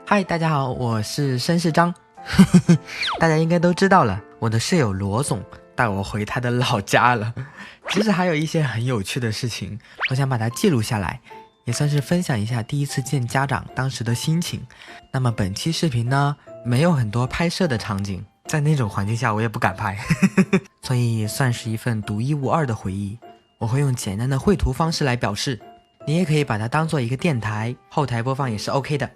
嗨，大家好，我是申世章。大家应该都知道了，我的室友罗总带我回他的老家了。其实还有一些很有趣的事情，我想把它记录下来，也算是分享一下第一次见家长当时的心情。那么本期视频呢，没有很多拍摄的场景，在那种环境下我也不敢拍，所以算是一份独一无二的回忆。我会用简单的绘图方式来表示，你也可以把它当做一个电台，后台播放也是 OK 的。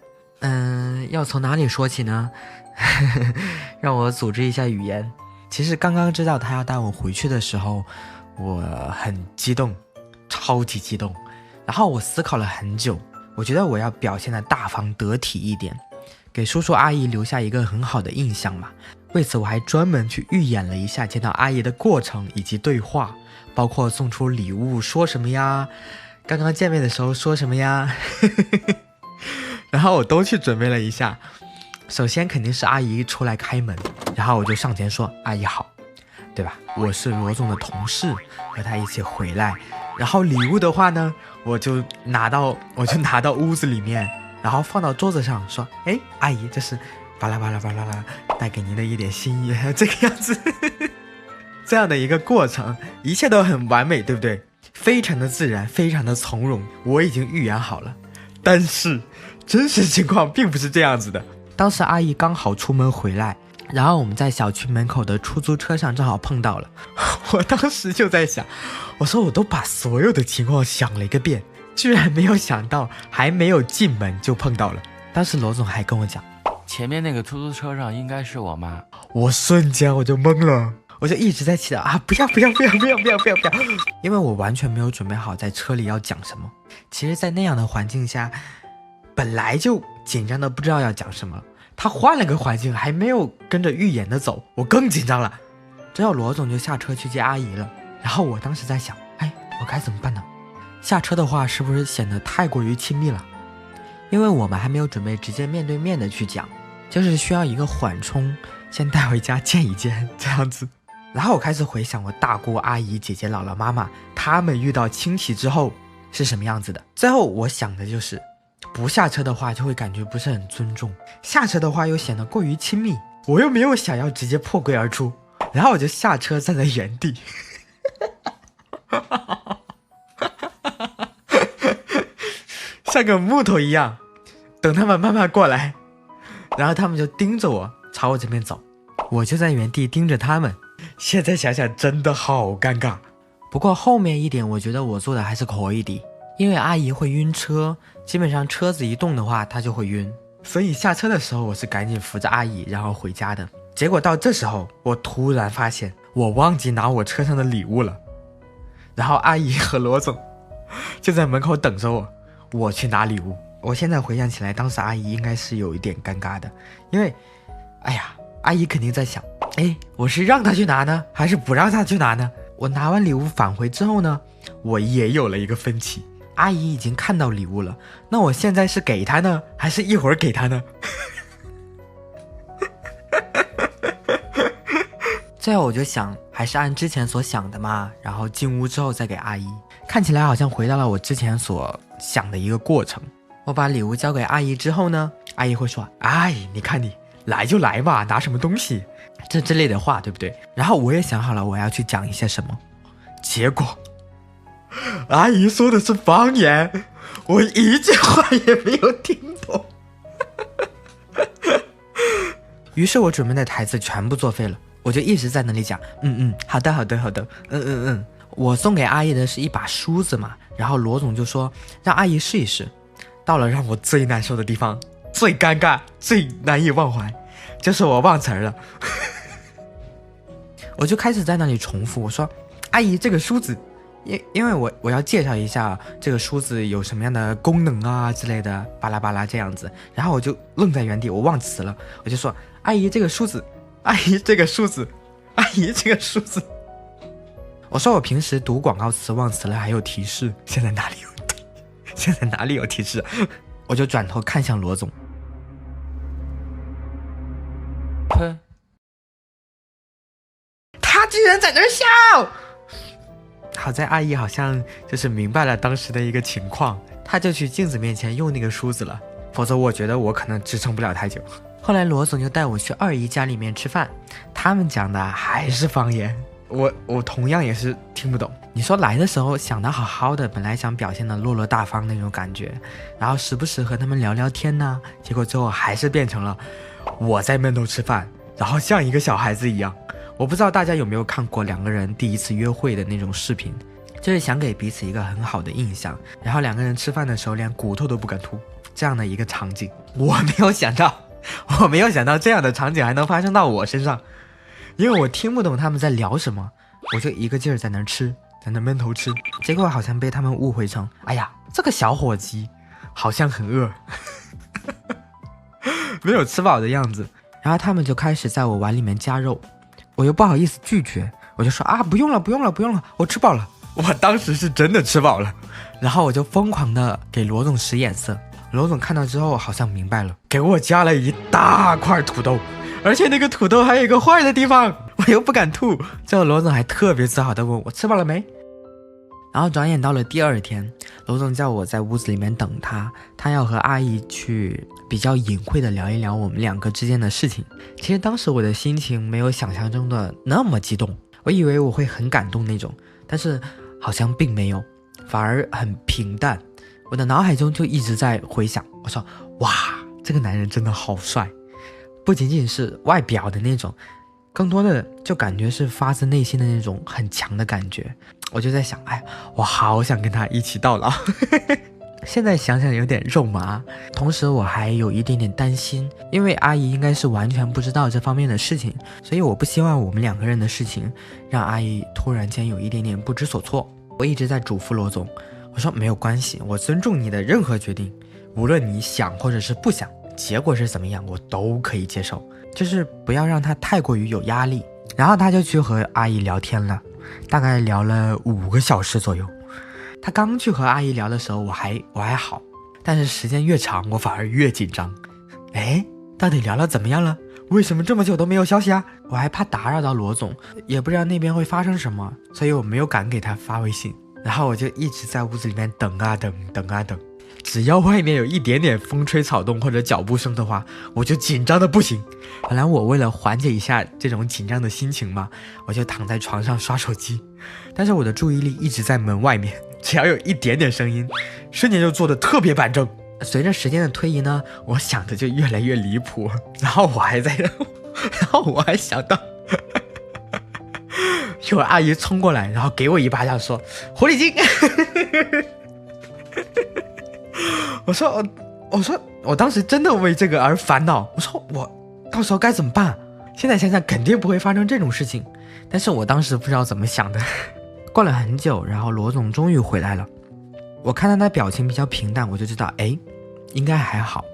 要从哪里说起呢？让我组织一下语言。其实刚刚知道他要带我回去的时候，我很激动，超级激动。然后我思考了很久，我觉得我要表现得大方得体一点，给叔叔阿姨留下一个很好的印象嘛。为此我还专门去预演了一下见到阿姨的过程以及对话，包括送出礼物说什么呀，刚刚见面的时候说什么呀。然后我都去准备了一下。首先肯定是阿姨出来开门，然后我就上前说阿姨好，对吧？我是罗总的同事，和他一起回来。然后礼物的话呢，我就拿到屋子里面，然后放到桌子上说，哎，阿姨，这是巴拉巴拉巴拉拉带给您的一点心意，这个样子。这样的一个过程，一切都很完美，对不对？非常的自然，非常的从容，我已经预言好了。但是真实情况并不是这样子的。当时阿姨刚好出门回来，然后我们在小区门口的出租车上正好碰到了。我当时就在想，我说我都把所有的情况想了一个遍，居然没有想到还没有进门就碰到了。当时罗总还跟我讲，前面那个出租车上应该是我妈。我瞬间我就懵了，我就一直在祈祷啊，不要，因为我完全没有准备好在车里要讲什么。其实在那样的环境下，本来就紧张的不知道要讲什么，他换了个环境还没有跟着预演的走，我更紧张了。之后罗总就下车去接阿姨了，然后我当时在想，哎，我该怎么办呢？下车的话是不是显得太过于亲密了？因为我们还没有准备直接面对面的去讲，就是需要一个缓冲，先带回家见一见这样子。然后我开始回想我大姑阿姨姐姐姥姥妈妈他们遇到亲戚之后是什么样子的。最后我想的就是不下车的话就会感觉不是很尊重，下车的话又显得过于亲密，我又没有想要直接破柜而出，然后我就下车站在原地。像个木头一样等他们慢慢过来，然后他们就盯着我朝我这边走，我就在原地盯着他们。现在想想真的好尴尬。不过后面一点我觉得我做的还是可以的，因为阿姨会晕车，基本上车子一动的话她就会晕，所以下车的时候我是赶紧扶着阿姨然后回家的。结果到这时候我突然发现我忘记拿我车上的礼物了，然后阿姨和罗总就在门口等着我去拿礼物。我现在回想起来，当时阿姨应该是有一点尴尬的，因为哎呀，阿姨肯定在想，哎，我是让她去拿呢还是不让她去拿呢？我拿完礼物返回之后呢，我也有了一个分歧。阿姨已经看到礼物了，那我现在是给她呢还是一会儿给她呢？最后我就想还是按之前所想的嘛，然后进屋之后再给阿姨。看起来好像回到了我之前所想的一个过程。我把礼物交给阿姨之后呢，阿姨会说，哎，你看你来就来嘛，拿什么东西这之类的话，对不对？然后我也想好了我要去讲一些什么，结果阿姨说的是方言，我一句话也没有听懂。于是我准备的台词全部作废了，我就一直在那里讲，好的，我送给阿姨的是一把梳子嘛，然后罗总就说让阿姨试一试。到了让我最难受的地方，最尴尬最难以忘怀，就是我忘词了。我就开始在那里重复，我说阿姨这个梳子，因为我要介绍一下这个梳子有什么样的功能啊之类的，巴拉巴拉这样子。然后我就愣在原地，我忘词了，我就说阿姨这个梳子，阿姨这个梳子，阿姨这个梳子。我说我平时读广告词忘词了还有提示，现在哪里有提示？我就转头看向罗总，喷，他居然在那儿笑。好在阿姨好像就是明白了当时的一个情况，她就去镜子面前用那个梳子了。否则我觉得我可能支撑不了太久。后来罗总就带我去二姨家里面吃饭，他们讲的还是方言，我同样也是听不懂。你说来的时候想得好好的，本来想表现的落落大方那种感觉，然后时不时和他们聊聊天呢，结果最后还是变成了我在闷头吃饭，然后像一个小孩子一样。我不知道大家有没有看过两个人第一次约会的那种视频，就是想给彼此一个很好的印象，然后两个人吃饭的时候连骨头都不敢吐，这样的一个场景。我没有想到这样的场景还能发生到我身上，因为我听不懂他们在聊什么，我就一个劲儿在那吃，在那闷头吃，结果好像被他们误会成，哎呀，这个小伙计好像很饿没有吃饱的样子。然后他们就开始在我碗里面加肉，我又不好意思拒绝，我就说啊，不用了，我吃饱了。我当时是真的吃饱了，然后我就疯狂的给罗总使眼色。罗总看到之后好像明白了，给我加了一大块土豆，而且那个土豆还有一个坏的地方，我又不敢吐。最后罗总还特别自豪的问我吃饱了没。然后转眼到了第二天，罗总叫我在屋子里面等他，他要和阿姨去比较隐晦的聊一聊我们两个之间的事情。其实当时我的心情没有想象中的那么激动，我以为我会很感动那种，但是好像并没有，反而很平淡。我的脑海中就一直在回想，我说哇，这个男人真的好帅，不仅仅是外表的那种，更多的就感觉是发自内心的那种很强的感觉。我就在想，哎，我好想跟他一起到老现在想想有点肉麻，同时我还有一点点担心，因为阿姨应该是完全不知道这方面的事情，所以我不希望我们两个人的事情让阿姨突然间有一点点不知所措。我一直在嘱咐罗总，我说没有关系，我尊重你的任何决定，无论你想或者是不想，结果是怎么样我都可以接受，就是不要让他太过于有压力。然后他就去和阿姨聊天了，大概聊了5个小时左右。他刚去和阿姨聊的时候我还好，但是时间越长我反而越紧张。哎，到底聊了怎么样了？为什么这么久都没有消息啊？我还怕打扰到罗总，也不知道那边会发生什么，所以我没有敢给他发微信。然后我就一直在屋子里面等啊等，只要外面有一点点风吹草动或者脚步声的话，我就紧张的不行。本来我为了缓解一下这种紧张的心情嘛，我就躺在床上刷手机，但是我的注意力一直在门外面，只要有一点点声音，瞬间就坐得特别板正。随着时间的推移呢，我想的就越来越离谱，然后我还想到有阿姨冲过来，然后给我一巴掌说狐狸精我说我当时真的为这个而烦恼，我说我到时候该怎么办？现在想想肯定不会发生这种事情，但是我当时不知道怎么想的。过了很久，然后罗总终于回来了，我看到他表情比较平淡，我就知道哎，应该还好。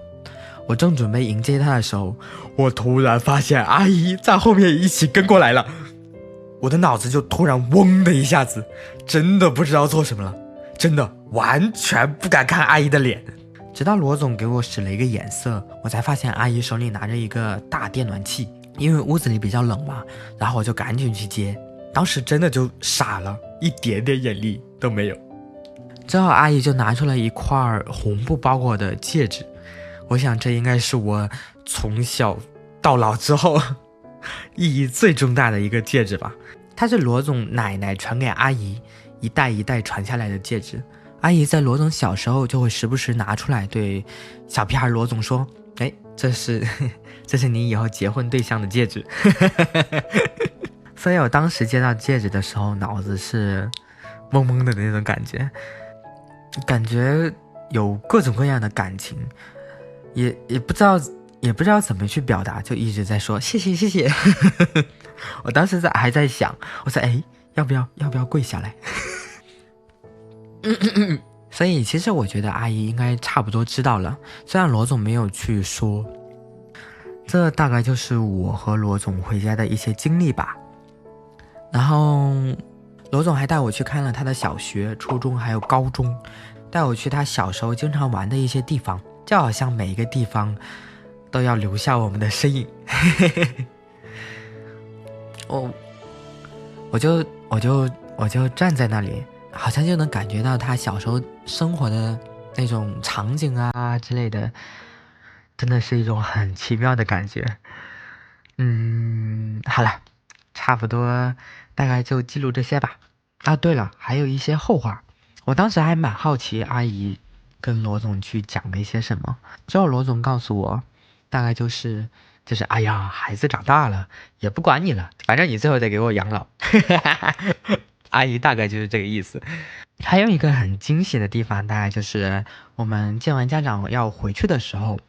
我正准备迎接他的时候，我突然发现阿姨在后面一起跟过来了，我的脑子就突然嗡的一下子，真的不知道做什么了，真的完全不敢看阿姨的脸。直到罗总给我使了一个眼色，我才发现阿姨手里拿着一个大电暖气，因为屋子里比较冷嘛，然后我就赶紧去接，当时真的就傻了，一点点眼力都没有。之后阿姨就拿出了一块红布包裹的戒指，我想这应该是我从小到老之后意义最重大的一个戒指吧。它是罗总奶奶传给阿姨一代一代传下来的戒指，阿姨在罗总小时候就会时不时拿出来对小屁孩罗总说，哎，这是你以后结婚对象的戒指所以我当时接到戒指的时候脑子是懵懵的那种感觉有各种各样的感情，也不知道怎么去表达，就一直在说谢谢我当时还在想，我说哎，要不要跪下来所以其实我觉得阿姨应该差不多知道了，虽然罗总没有去说。这大概就是我和罗总回家的一些经历吧。然后罗总还带我去看了他的小学、初中还有高中，带我去他小时候经常玩的一些地方，就好像每一个地方都要留下我们的身影我就站在那里，好像就能感觉到他小时候生活的那种场景啊之类的，真的是一种很奇妙的感觉。好了，差不多大概就记录这些吧。啊，对了，还有一些后话，我当时还蛮好奇阿姨跟罗总去讲了一些什么。之后罗总告诉我，大概就是哎呀，孩子长大了也不管你了，反正你最后得给我养老。阿姨大概就是这个意思。还有一个很惊喜的地方，大概就是我们见完家长要回去的时候，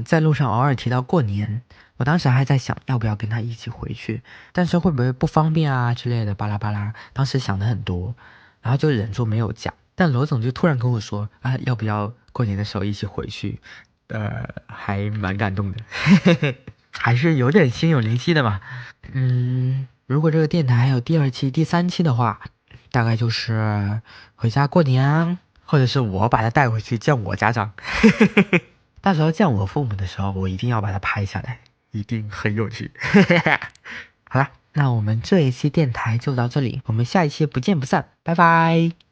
在路上偶尔提到过年，我当时还在想要不要跟他一起回去，但是会不会不方便啊之类的巴拉巴拉，当时想的很多，然后就忍住没有讲。但罗总就突然跟我说啊，要不要过年的时候一起回去？还蛮感动的，还是有点心有灵犀的嘛。如果这个电台还有第2期、第3期的话，大概就是回家过年，或者是我把他带回去见我家长。到时候见我父母的时候，我一定要把它拍下来，一定很有趣。好了，那我们这一期电台就到这里，我们下一期不见不散，拜拜。